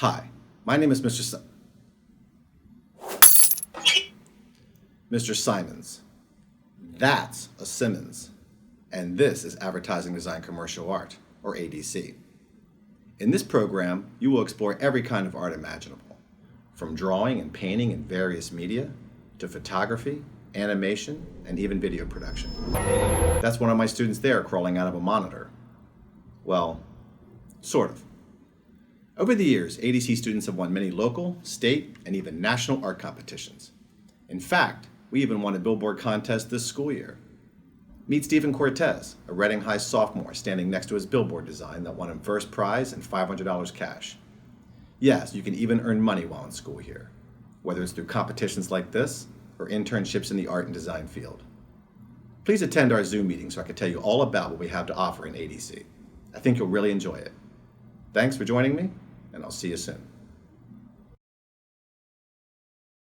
Hi, my name is Mr. Simons. That's a Simmons. And this is Advertising Design Commercial Art, or ADC. In this program, you will explore every kind of art imaginable, from drawing and painting in various media, to photography, animation, and even video production. That's one of my students there crawling out of a monitor. Well, sort of. Over the years, ADC students have won many local, state, and even national art competitions. In fact, we even won a billboard contest this school year. Meet Stephen Cortez, a Reading High sophomore standing next to his billboard design that won him first prize and $500 cash. Yes, you can even earn money while in school here, whether it's through competitions like this or internships in the art and design field. Please attend our Zoom meeting so I can tell you all about what we have to offer in ADC. I think you'll really enjoy it. Thanks for joining me, and I'll see you soon.